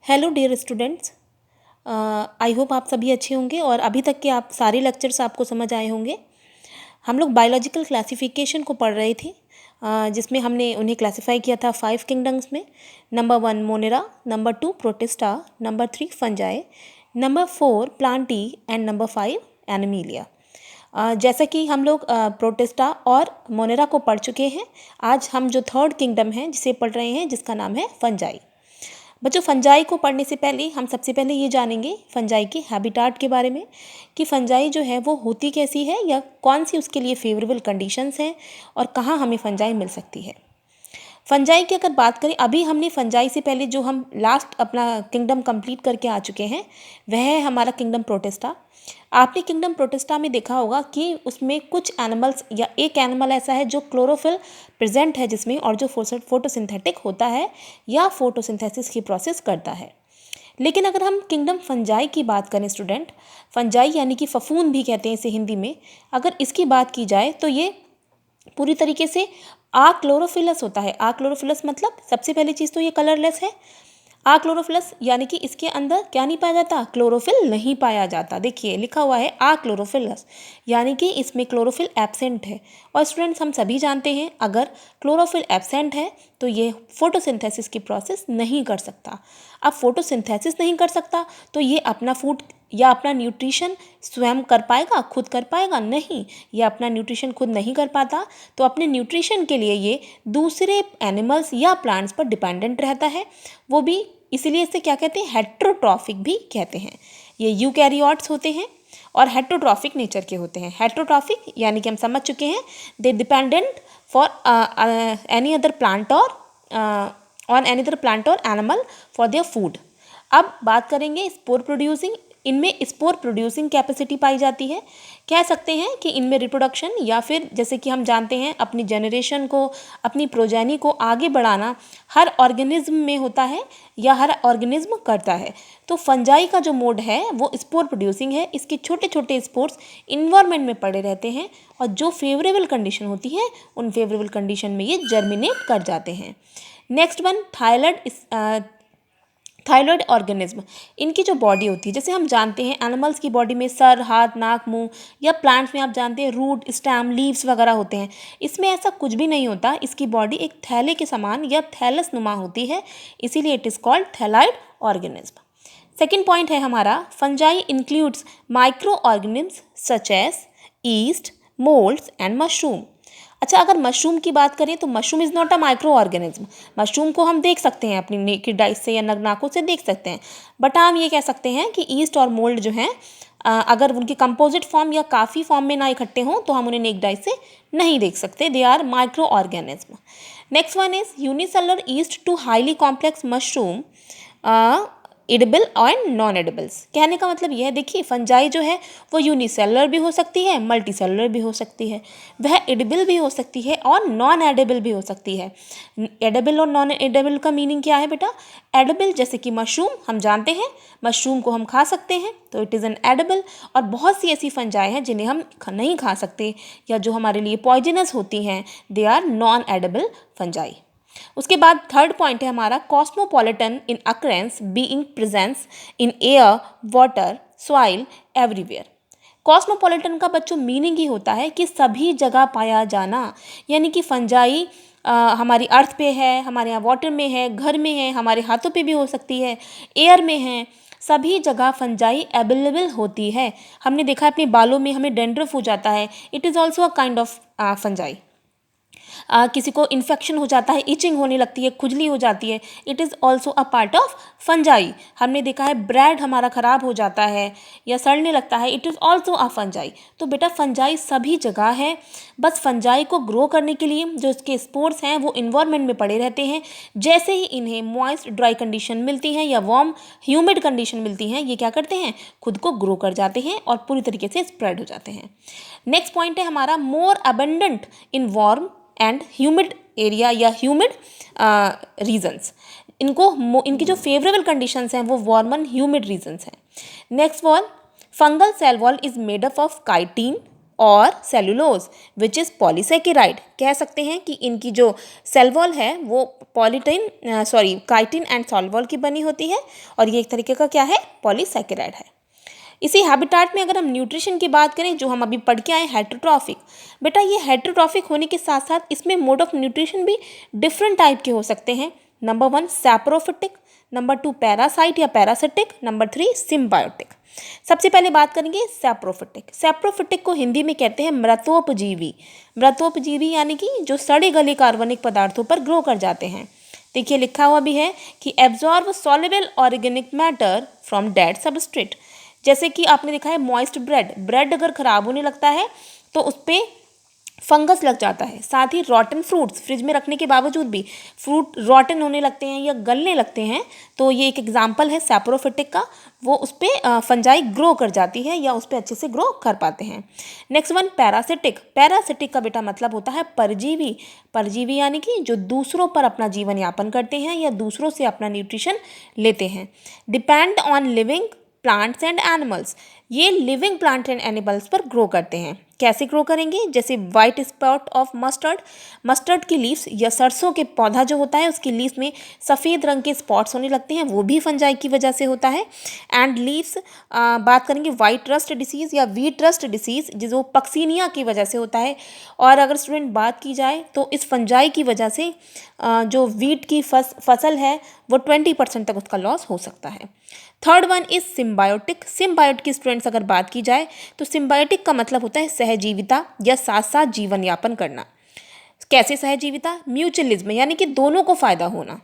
Hello dear students, I hope आप सभी अच्छे होंगे और अभी तक के आप सारे लेक्चर्स आपको समझ आए होंगे। हम लोग बायोलॉजिकल क्लासिफिकेशन को पढ़ रहे थे, जिसमें हमने उन्हें क्लासिफाई किया था 5 किंगडम्स में। Number 1 Monera, number 2 protista, number 3 fungi, number 4 Plantae and number 5 Animalia. जैसा कि हम लोग प्रोटिस्टा और मोनेरा को पढ़ चुके हैं, आज हम जो थर्ड किंगडम है जिसे पढ़ रहे हैं, जिसका नाम है फंजाई। बच्चों, फंजाई को पढ़ने से पहले हम सबसे पहले ये जानेंगे फंजाई के हैबिटाट के बारे में कि फंजाई जो है वो होती कैसी है या कौन सी उसके लिए फेवरेबल कंडीशंस हैं और कहाँ हमें फंजाई मिल सकती है। फंजाई की अगर बात करें, अभी हमने फंजाई से पहले जो हम लास्ट अपना किंगडम कंप्लीट करके आ चुके हैं वह है हमारा किंगडम प्रोटिस्टा। आपने किंगडम प्रोटिस्टा में देखा होगा कि उसमें कुछ एनिमल्स या एक एनिमल ऐसा है जो क्लोरोफिल प्रेजेंट है जिसमें, और जो फोटोसिंथेटिक होता है या फोटोसिंथेसिस की प्रोसेस करता है। लेकिन अगर हम किंगडम फंजाई की बात करें स्टूडेंट, फंजाई यानी कि फफूंद भी कहते हैं इसे हिंदी में, अगर इसकी बात की जाए तो ये पूरी तरीके से आक्लोरोफिलस होता है। आक्लोरोफिलस मतलब सबसे पहली चीज़ तो ये कलरलेस है। आक्लोरोफिलस यानी कि इसके अंदर क्या नहीं पाया जाता, क्लोरोफिल नहीं पाया जाता। देखिए लिखा हुआ है आक्लोरोफिलस, यानी कि इसमें क्लोरोफिल एब्सेंट है। और स्टूडेंट्स, हम सभी जानते हैं अगर क्लोरोफिल एब्सेंट है तो ये फोटोसिंथेसिस की प्रोसेस नहीं कर सकता। अब फोटोसिंथेसिस नहीं कर सकता तो ये अपना फूड या अपना न्यूट्रिशन स्वयं कर पाएगा, खुद कर पाएगा? नहीं, ये अपना न्यूट्रिशन खुद नहीं कर पाता, तो अपने न्यूट्रिशन के लिए ये दूसरे एनिमल्स या प्लांट्स पर डिपेंडेंट रहता है। वो भी इसीलिए इसे क्या कहते हैं, हेट्रोट्रॉफिक भी कहते हैं। ये यूकैरियोट्स होते हैं और हेट्रोट्रॉफिक नेचर के होते हैं। हेट्रोट्रॉफिक यानी कि हम समझ चुके हैं they dependent for any other plant और ऑन एनी अदर प्लांट और एनिमल फॉर देयर फूड। अब बात करेंगे स्पोर प्रोड्यूसिंग। इनमें स्पोर प्रोड्यूसिंग कैपेसिटी पाई जाती है। कह सकते हैं कि इनमें रिप्रोडक्शन या फिर जैसे कि हम जानते हैं अपनी जनरेशन को, अपनी प्रोजेनी को आगे बढ़ाना हर ऑर्गेनिज्म में होता है या हर ऑर्गेनिज्म करता है। तो फंजाई का जो मोड है वो स्पोर प्रोड्यूसिंग है। इसके छोटे छोटे स्पोर्स इन्वायरमेंट में पड़े रहते हैं और जो फेवरेबल कंडीशन होती है उन फेवरेबल कंडीशन में ये जर्मिनेट कर जाते हैं। Next one thyroid organism. इनकी जो बॉडी होती है, जैसे हम जानते हैं एनिमल्स की बॉडी में सर, हाथ, नाक, मुंह, या प्लांट्स में आप जानते हैं रूट, स्टेम, लीव्स वगैरह होते हैं। इसमें ऐसा कुछ भी नहीं होता। इसकी बॉडी एक थैले के समान या थैलस नुमा होती है, इसीलिए it is called thalloid organism. Second point है हमारा, fungi includes micro organism such as yeast, moulds and mushroom. अच्छा, अगर मशरूम की बात करें तो mushroom is not a micro organism. Mushroom को हम देख सकते हैं अपनी नेकेड आइज से या नग्न आंखों से देख सकते हैं, बट हम ये कह सकते हैं कि ईस्ट और मोल्ड जो हैं, अगर उनकी कंपोजिट फॉर्म या काफ़ी फॉर्म में ना इकट्ठे हों तो हम उन्हें नेक्ड आइज से नहीं देख सकते। They are microorganism. Next one is unicellular yeast to highly complex mushroom, edible और नॉन एडिबल्स। कहने का मतलब यह है, देखिए फंजाई जो है वो यूनिसेलुलर भी हो सकती है, मल्टी सेलुलर भी हो सकती है, वह एडिबल भी हो सकती है और नॉन एडिबल भी हो सकती है। एडिबल और नॉन एडिबल का मीनिंग क्या है बेटा? एडिबल जैसे कि मशरूम, हम जानते हैं मशरूम को हम खा सकते हैं तो इट इज़ एन एडिबल, और बहुत सी ऐसी फंजाई हैं जिन्हें हम नहीं खा सकते या जो हमारे लिए पॉइजनस होती हैं, they are non edible fungi. उसके बाद थर्ड पॉइंट है हमारा, cosmopolitan in occurrence being presence in air, water, soil, everywhere. Cosmopolitan का बच्चों मीनिंग ही होता है कि सभी जगह पाया जाना, यानी कि फंजाई हमारी अर्थ पे है, हमारे यहाँ वाटर में है, घर में है, हमारे हाथों पे भी हो सकती है, एयर में है, सभी जगह फंजाई अवेलेबल होती है। हमने देखा अपने बालों में हमें डेंड्रफ हो जाता है, it is also a kind of fungi. किसी को इन्फेक्शन हो जाता है, इचिंग होने लगती है, खुजली हो जाती है, it is also a part of fungi. हमने देखा है ब्रेड हमारा ख़राब हो जाता है या सड़ने लगता है, it is also a fungi. तो बेटा फंजाई सभी जगह है, बस फंजाई को ग्रो करने के लिए जो इसके स्पोर्स हैं वो इन्वायरमेंट में पड़े रहते हैं। जैसे ही इन्हें मॉइस्ट ड्राई कंडीशन मिलती है या वार्म ह्यूमिड कंडीशन मिलती है, ये क्या करते हैं, खुद को ग्रो कर जाते हैं और पूरी तरीके से स्प्रेड हो जाते हैं। नेक्स्ट पॉइंट है हमारा, more abundant in warm and humid area या ह्यूमिड रीजन्स। इनकी जो फेवरेबल कंडीशंस हैं वो वार्म एंड ह्यूमिड रीजन्स हैं। Next wall, fungal cell wall is made up of chitin, और सेलुलोज विच इज़ पॉलीसेकेराइड। कह सकते हैं कि इनकी जो सेल वॉल है वो काइटिन एंड सॉल वॉल की बनी होती है और ये एक तरीके का क्या है, पॉलीसेकेराइड है। इसी हैबिटाट में अगर हम न्यूट्रिशन की बात करें जो हम अभी पढ़ के आए हेटेरोट्रॉफिक, बेटा ये हेटेरोट्रॉफिक होने के साथ साथ इसमें मोड ऑफ न्यूट्रिशन भी डिफरेंट टाइप के हो सकते हैं। नंबर 1 सैप्रोफिटिक, नंबर 2 पैरासाइट या पैरासिटिक, नंबर 3 सिम्बायोटिक। सबसे पहले बात करेंगे सैप्रोफिटिक। सैप्रोफिटिक को हिंदी में कहते हैं मृतोपजीवी। मृतोपजीवी यानी कि जो सड़े गले कार्बनिक पदार्थों पर ग्रो कर जाते हैं। देखिए लिखा हुआ भी है कि absorb soluble organic matter from dead substrate. जैसे कि आपने देखा है मॉइस्ट ब्रेड अगर ख़राब होने लगता है तो उस पर फंगस लग जाता है। साथ ही रॉटन फ्रूट्स, फ्रिज में रखने के बावजूद भी फ्रूट रॉटन होने लगते हैं या गलने लगते हैं, तो ये एक एग्जाम्पल है सैप्रोफिटिक का। वो उस पर फंजाई ग्रो कर जाती है या उस पर अच्छे से ग्रो कर पाते हैं। Next one parasitic. पैरासिटिक का बेटा मतलब होता है परजीवी। परजीवी यानी कि जो दूसरों पर अपना जीवन यापन करते हैं या दूसरों से अपना न्यूट्रिशन लेते हैं। Depend on living plants and animals. ये लिविंग प्लांट एंड एनिमल्स पर ग्रो करते हैं। कैसे ग्रो करेंगे, जैसे white spot of mustard, mustard की लीव्स या सरसों के पौधा जो होता है उसकी लीव्स में सफ़ेद रंग के स्पॉट्स होने लगते हैं, वो भी फंजाई की वजह से होता है। एंड लीव्स बात करेंगे वाइट रस्ट डिसीज़ या वीट रस्ट डिसीज़ जो पक्सीनिया की वजह से होता है। और अगर स्टूडेंट बात की जाए तो इस फंजाई की वजह से जो वीट की फसल है वो 20% तक उसका लॉस हो सकता है। Third one is symbiotic. Symbiotic की स्टूडेंट्स अगर बात की जाए तो सिम्बायोटिक का मतलब होता है सहजीविता या साथ साथ जीवन यापन करना। कैसे सहजीविता, म्यूचुअलिज्म यानी कि दोनों को फायदा होना।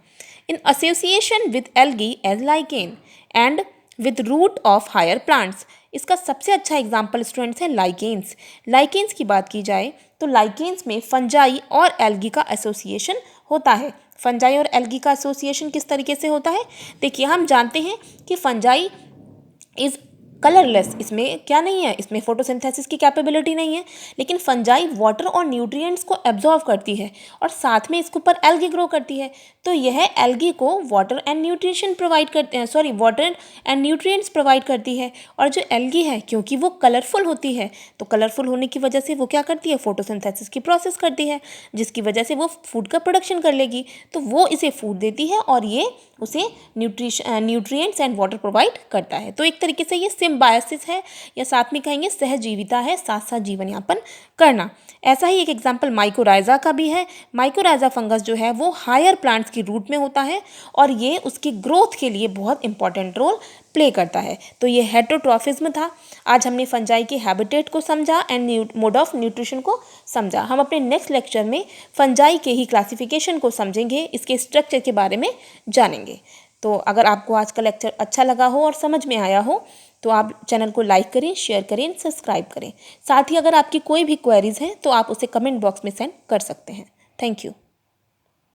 In association with algae as lichen and with root of higher plants. इसका सबसे अच्छा एग्जाम्पल स्टूडेंट्स है लाइकेन्स। लाइकेन्स की बात की जाए तो लाइकेन्स में फंजाई और एल्गी का एसोसिएशन होता है। फंजाई और एल्गी का एसोसिएशन किस तरीके से होता है, देखिए हम जानते हैं कि फंजाई इज़ कलरलेस, इसमें क्या नहीं है, इसमें फोटोसिंथेसिस की कैपेबिलिटी नहीं है, लेकिन फंजाई वाटर और न्यूट्रिएंट्स को एब्जॉर्व करती है और साथ में इसके ऊपर एल्गी ग्रो करती है। तो यह एल्गी को वाटर एंड न्यूट्रिशन प्रोवाइड करते हैं, वाटर एंड न्यूट्रिएंट्स प्रोवाइड करती है। और जो एल्गी है क्योंकि वो कलरफुल होती है तो कलरफुल होने की वजह से वो क्या करती है, फोटोसिंथेसिस की प्रोसेस करती है, जिसकी वजह से वो फूड का प्रोडक्शन कर लेगी। तो वो इसे फूड देती है और ये उसे न्यूट्रिएंट्स एंड वाटर प्रोवाइड करता है। तो एक तरीके से ये सिम्बायोसिस है या साथ में कहेंगे सहजीविता है, साथ साथ जीवन यापन करना। ऐसा ही एक एग्जाम्पल माइकोराइजा का भी है। माइकोराइजा फंगस जो है वो हायर प्लांट्स की रूट में होता है और ये उसकी ग्रोथ के लिए बहुत इंपॉर्टेंट रोल प्ले करता है। तो ये हेटेरोट्रॉफिज्म था। आज हमने फंजाई के हैबिटेट को समझा एंड मोड ऑफ न्यूट्रिशन को समझा। हम अपने नेक्स्ट लेक्चर में फंजाई के ही क्लासिफिकेशन को समझेंगे, इसके स्ट्रक्चर के बारे में जानेंगे। तो अगर आपको आज का लेक्चर अच्छा लगा हो और समझ में आया हो तो आप चैनल को लाइक करें, शेयर करें, सब्सक्राइब करें। साथ ही अगर आपकी कोई भी क्वेरीज हैं तो आप उसे कमेंट बॉक्स में सेंड कर सकते हैं। Thank you.